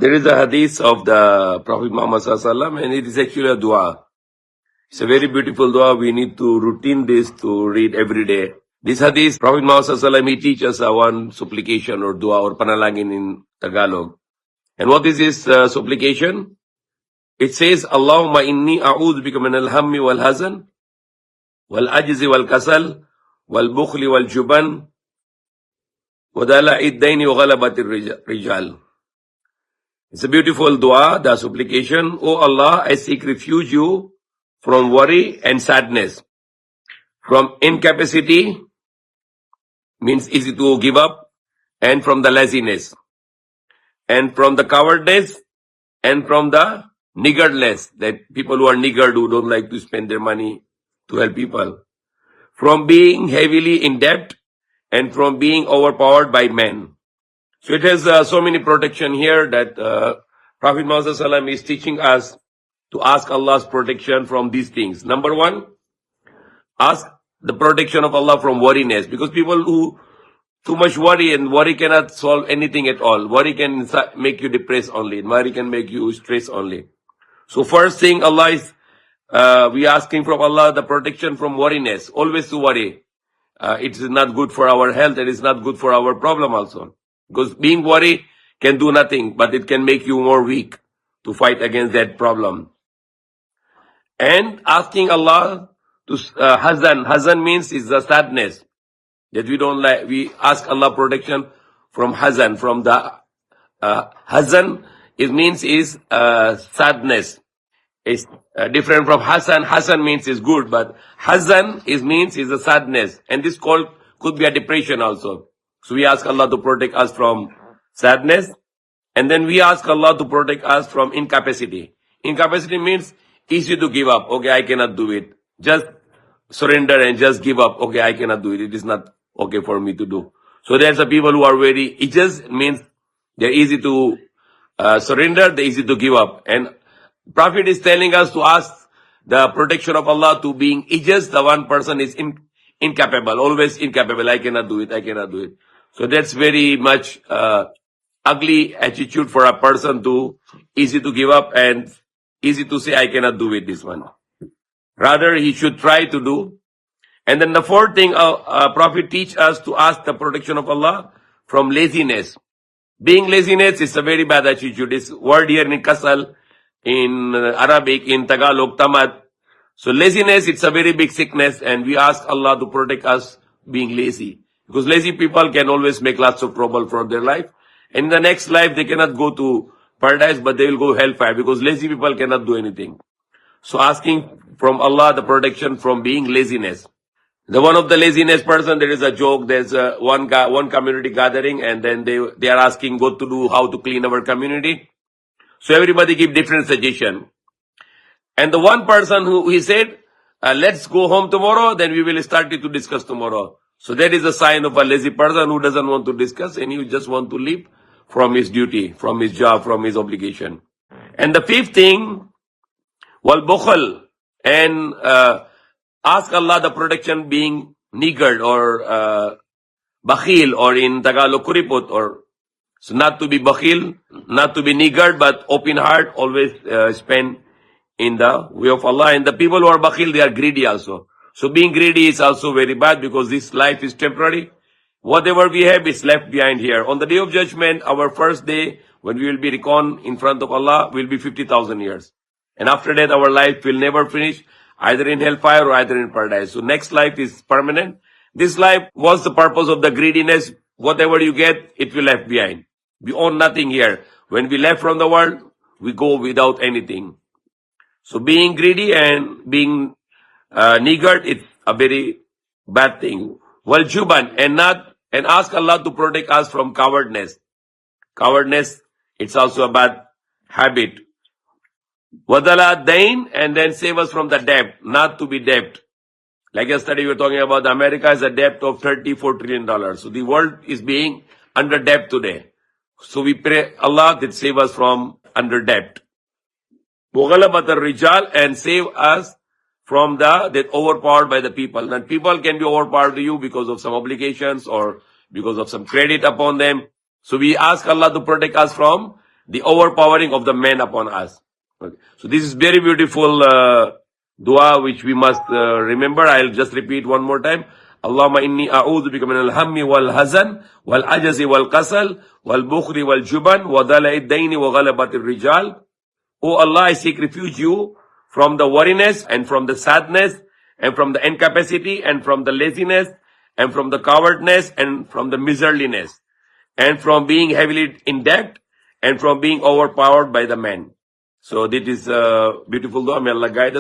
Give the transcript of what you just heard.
There is a hadith of the Prophet Muhammad Sallallahu and it is actually a dua. It's a very beautiful dua. We need to routine this to read every day. This hadith, Prophet Muhammad Sallallahu he teaches us one supplication or dua or panalangin in Tagalog. And what is this supplication? It says, Allahumma inni a'udhu bika min al-hammi wal-hazan, wal-ajzi wal-kasal, wal-bukhli wal-juban, wadala'i ad-dayni wa ghalabati rijal. It's a beautiful dua, the supplication. Oh Allah, I seek refuge you from worry and sadness, from incapacity, means easy to give up, and from the laziness, and from the cowardice, and from the niggardliness, that people who are niggard, who don't like to spend their money to help people, from being heavily in debt, and from being overpowered by men. So it has so many protection here that Prophet Muhammad Sallallahu is teaching us to ask Allah's protection from these things. Number one, ask the protection of Allah from worriness, because people who too much worry, and worry cannot solve anything at all. Worry can make you depressed only. Worry can make you stress only. So first thing, Allah is, we asking from Allah the protection from worriness. Always to worry. It is not good for our health. It is not good for our problem also. Because being worried can do nothing, but it can make you more weak to fight against that problem. And asking Allah to hazan. Hazan means is the sadness that we don't like. We ask Allah protection from hazan. From the hazan, it means is sadness. It's different from hasan. Hasan means is good, but hazan means is a sadness, and this could be a depression also. So we ask Allah to protect us from sadness, and then we ask Allah to protect us from incapacity. Incapacity means easy to give up. Okay, I cannot do it. Just surrender and just give up. Okay, I cannot do it. It is not okay for me to do. So there's a people who are very ijaz, means they're easy to surrender, they're easy to give up. And Prophet is telling us to ask the protection of Allah to being ijaz. The one person is incapable, always incapable. I cannot do it. I cannot do it. So that's very much ugly attitude for a person to easy to give up and easy to say I cannot do it, this one. Rather, he should try to do. And then the fourth thing, Prophet teach us to ask the protection of Allah from laziness. Being laziness is a very bad attitude. This word here in kasal, in Arabic, in Tagalog, tamad. So laziness, it's a very big sickness, and we ask Allah to protect us being lazy. Because lazy people can always make lots of trouble for their life. And in the next life, they cannot go to paradise, but they will go hellfire, because lazy people cannot do anything. So asking from Allah the protection from being laziness. The one of the laziness person, there is a joke, there's one community gathering, and then they are asking what to do, how to clean our community. So everybody give different suggestion. And the one person he said, let's go home tomorrow, then we will start it to discuss tomorrow. So that is a sign of a lazy person who doesn't want to discuss, and he just want to leave from his duty, from his job, from his obligation. And the fifth thing, wal bukhal, and ask Allah the protection being niggard or bakhil, or in Tagalog kuripot, or so not to be bakhil, not to be niggard, but open heart, always spend in the way of Allah. And the people who are bakhil, they are greedy also. So being greedy is also very bad, because this life is temporary. Whatever we have is left behind here. On the day of judgment, our first day, when we will be reckoned in front of Allah, will be 50,000 years. And after that, our life will never finish, either in hellfire or either in paradise. So next life is permanent. This life, what's the purpose of the greediness? Whatever you get, it will left behind. We own nothing here. When we left from the world, we go without anything. So being greedy and being niggard, it's a very bad thing. Wal juban, and ask Allah to protect us from cowardness. Cowardness, it's also a bad habit. Wadala dain, and then save us from the debt, not to be debt. Like yesterday we were talking about America has a debt of $34 trillion. So the world is being under debt today. So we pray Allah that save us from under debt. Mughalabat rijal, and save us from that overpowered by the people. And people can be overpowered to you because of some obligations or because of some credit upon them. So we ask Allah to protect us from the overpowering of the men upon us. Okay. So this is very beautiful dua which we must remember. I'll just repeat one more time. Allahumma inni a'udhu bika min al-hammi wal-hazan wal-ajazi wal-kasal wal-bukhli wal-juban wa dala'i ad-dayni wa ghalabati ar-rijal. O Allah, I seek refuge you from the worriness and from the sadness and from the incapacity and from the laziness and from the cowardness and from the miserliness and from being heavily in debt and from being overpowered by the men. So this is beautiful dua. May Allah guide us.